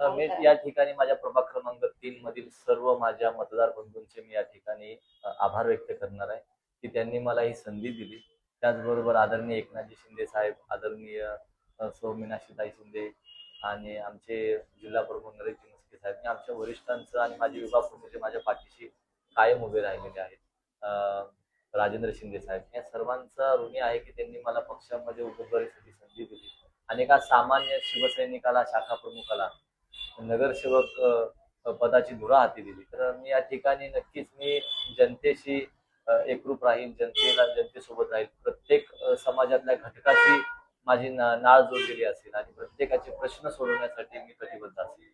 मी करा. या ठिकाणी माझ्या प्रभाग क्रमांक 3 मधील सर्व माझ्या मतदार बंधूंचे मी या ठिकाणी आभार व्यक्त करणार आहे की त्यांनी मला ही संधी दिली. त्याचबरोबर आदरणीय एकनाथजी शिंदे साहेब, आदरणीय सौ मीनाक्षीताई शिंदे आणि आमचे जिल्हा प्रमुख नरेशजी म्हस्के साहेब, मी आमच्या वरिष्ठांचं आणि माझे विभाग प्रमुख माझ्या पाठीशी कायम उभे राहिलेले आहेत. राजेंद्र शिंदे साहेब, या सर्वांचा ऋणी आहे की त्यांनी मला पक्षामध्ये उमेदवारीसाठी संधी दिली आणि एका सामान्य शिवसैनिकाला, शाखा प्रमुखाला नगरसेवक पदाची धुरा हाती दिली. तर मी या ठिकाणी नक्कीच मी जनतेशी एकरूप राहील, जनतेसोबत राहील. प्रत्येक समाजातल्या घटकाची माझी नाळ जोडलेली असेल आणि प्रत्येकाचे प्रश्न सोडवण्यासाठी मी कटिबद्ध असेल.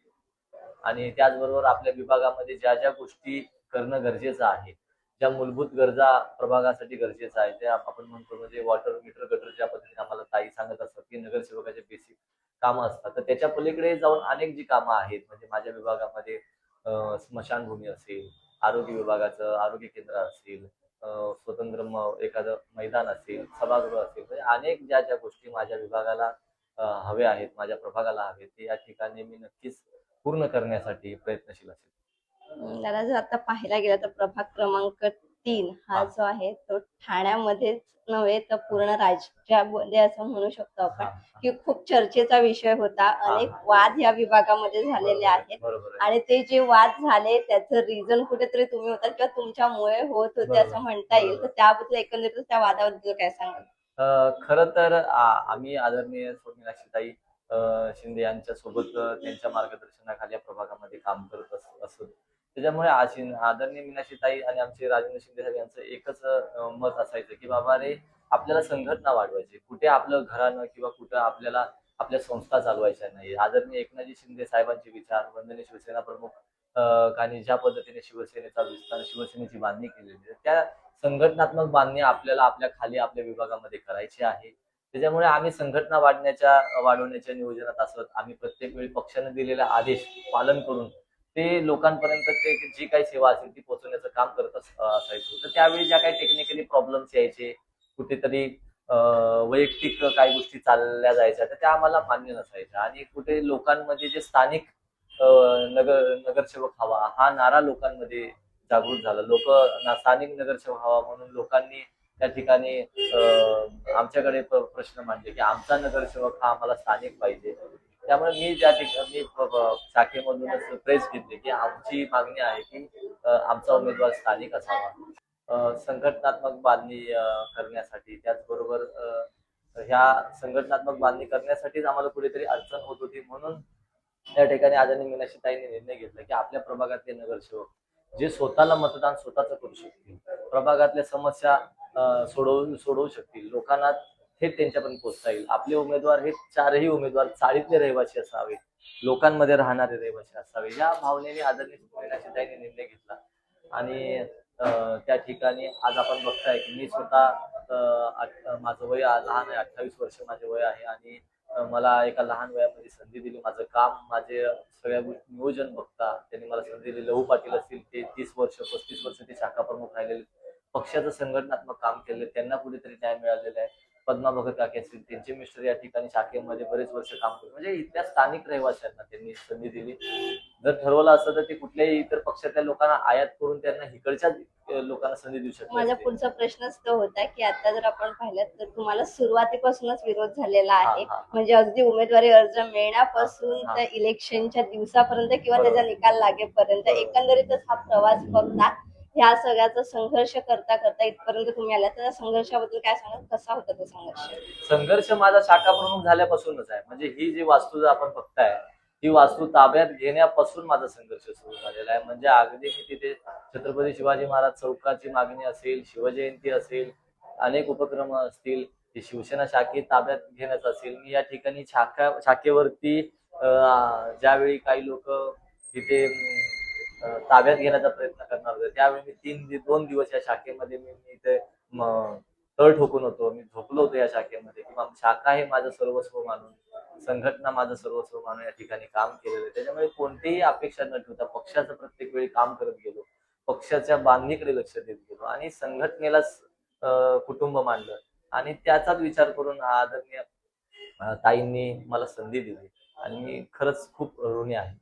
आणि त्याचबरोबर आपल्या विभागामध्ये ज्या ज्या गोष्टी करणं गरजेचं आहे, ज्या मूलभूत गरजा प्रभागासाठी गरजेचं आहे, ते आपण म्हणतो म्हणजे वॉटर मीटर गटर, ज्या पद्धतीने आम्हाला ताई सांगत असतात की नगरसेवकाचे बेसिक कामं असतात, तर त्याच्या पलीकडे जाऊन अनेक जी कामं आहेत, म्हणजे माझ्या विभागामध्ये स्मशानभूमी असेल, आरोग्य विभागाचं आरोग्य केंद्र असेल, स्वतंत्र एखादं मैदान असेल, सभागृह असेल, म्हणजे अनेक ज्या ज्या गोष्टी माझ्या विभागाला हव्या आहेत, माझ्या प्रभागाला हवे, ते या ठिकाणी मी नक्कीच पूर्ण करण्यासाठी प्रयत्नशील असेल. दादा, जर आता पाहायला गेलं तर प्रभाग क्रमांक 3 हा जो आहे तो ठाण्यामध्येच नव्हे तर पूर्ण राज्यामध्ये असं म्हणू शकतो आपण की खूप चर्चेचा विषय होता. अनेक वाद या विभागामध्ये झालेले आहेत आणि ते जे वाद झाले त्याचं रिझन कुठेतरी तुम्ही होता किंवा तुमच्यामुळे होत होते असं म्हणता येईल. तर त्याबद्दल एकंदरीत त्या वादाबद्दल काय सांगाल? खरं तर आम्ही आदरणीय मीनाक्षीताई शिंदे यांच्या सोबत त्यांच्या मार्गदर्शनाखाली या प्रभागामध्ये काम करत असत. त्याच्यामुळे आदरणीय मीनाक्षीताई आणि आमचे राजेंद्र शिंदे साहेब यांचं एकच मत असायचं की बाबा रे, आपल्याला संघटना वाढवायची, कुठे आपलं घरानं किंवा कुठं आपल्याला आपल्या संस्था चालवायच्या नाही. आदरणीय एकनाथजी शिंदे साहेबांचे विचार, वंदनीय शिवसेना प्रमुख आणि ज्या पद्धतीने शिवसेनेचा विस्तार, शिवसेनेची बांधणी केलेली, त्या संघटनात्मक बांधणी आपल्याला आपल्या खाली आपल्या विभागामध्ये करायची आहे. त्याच्यामुळे आम्ही संघटना वाढवण्याच्या नियोजनात असत. आम्ही प्रत्येक वेळी पक्षाने दिलेला आदेश पालन करून ते लोकांपर्यंत ते जी काही सेवा असेल ती पोहोचवण्याचं काम करत असायचो. तर त्यावेळी ज्या काही टेक्निकली प्रॉब्लेम्स यायचे, कुठेतरी वैयक्तिक काही गोष्टी चालल्या जायच्या, तर त्या आम्हाला मान्य नसायच्या आणि कुठे लोकांमध्ये जे स्थानिक नगरसेवक हवा हा नारा लोकांमध्ये जागृत झाला. स्थानिक नगरसेवक हवा म्हणून लोकांनी त्या ठिकाणी आमच्याकडे प्रश्न मांडले की आमचा नगरसेवक हा आम्हाला स्थानिक पाहिजे. त्यामुळे मी ज्या ठिकाणी शाखेमधूनच प्रेस घेतली की आमची मागणी आहे की आमचा उमेदवार स्थानिक असावा. संघटनात्मक बांधणी करण्यासाठी, त्याचबरोबर ह्या संघटनात्मक बांधणी करण्यासाठीच आम्हाला कुठेतरी अडचण होत होती. म्हणून त्या ठिकाणी आदरणीय मीनाक्षीताईंनी निर्णय घेतला की आपल्या प्रभागातले नगरसेवक जे स्वतःला मतदान स्वतःच करू शकतील, प्रभागातल्या समस्या सोडवू शकतील, लोकांना थेट त्यांच्यापर्यंत पोहोचता येईल. आपले उमेदवार हे चारही उमेदवार चाळीतले रहिवासी असावे, लोकांमध्ये राहणारे रहिवासी असावे, या भावनेने आदरणीय मीनाक्षीताईंनी निर्णय घेतला. आणि त्या ठिकाणी आज आपण बघताय की मी स्वतः माझं वय लहान आहे, 28 वर्ष माझे वय आहे आणि मला एका लहान वयामध्ये संधी दिली. माझं काम, माझे सगळ्या गोष्टी नियोजन बघता त्यांनी मला संधी दिली. लहू पाटील असतील, ते 30 वर्ष 35 वर्ष ते शाखा प्रमुख राहिलेले, पक्षाचं संघटनात्मक काम केले, त्यांना कुठेतरी न्याय मिळालेला आहे. पद्मा भगत काके असतील, त्यांचे मिस्टर या ठिकाणी शाखेमध्ये बरेच वर्ष काम केले, म्हणजे इथल्या स्थानिक रहिवाशांना त्यांनी संधी दिली. जर ठरवलं असतं तर ते कुठल्याही इतर पक्षातल्या लोकांना आयात करून त्यांना इकडच्या लोकांना संधी देऊ शकतो. माझा पुढचा प्रश्नच तो होता की आता जर आपण पाहिलं तर तुम्हाला सुरुवातीपासूनच विरोध झालेला आहे, म्हणजे अगदी उमेदवारी अर्ज मिळण्यापासून तर इलेक्शनच्या दिवसापर्यंत किंवा त्याचा निकाल लागेपर्यंत एकंदरीतच हा प्रवास बघता ह्या सगळ्याचा संघर्ष करता करता इथपर्यंत तुम्ही आला. त्या संघर्षाबद्दल काय सांगाल, कसा होता तो संघर्ष? संघर्ष माझा शाखा प्रमुख झाल्यापासूनच आहे. म्हणजे ही जी वास्तू आपण बघताय, ही वास्तू ताब्यात घेण्यापासून माझा संघर्ष सुरू झालेला आहे. म्हणजे अगदी मी तिथे छत्रपती शिवाजी महाराज चौकाची मागणी असेल, शिवजयंती असेल, अनेक उपक्रम असतील, ते शिवसेना शाखेत ताब्यात घेण्याचं असेल, मी या ठिकाणी शाखेवरती ज्यावेळी काही लोक तिथे ताब्यात घेण्याचा प्रयत्न करणार होते, त्यावेळी मी 2 दिवस या शाखेमध्ये मी इथे तळ ठोकून होतो. मी झोपलो होतो या शाखेमध्ये. किंवा शाखा हे माझं सर्वस्व मानून, संघटना माझं सर्वस्व मानून या ठिकाणी काम केलेलं आहे. त्याच्यामुळे कोणतीही अपेक्षा न ठेवता पक्षाचं प्रत्येक वेळी काम करत गेलो, पक्षाच्या बांधणीकडे लक्ष देत गेलो आणि संघटनेला कुटुंब मानलं आणि त्याचाच विचार करून आदरणीय ताईंनी मला संधी दिली आणि मी खरंच खूप ऋणी आहे.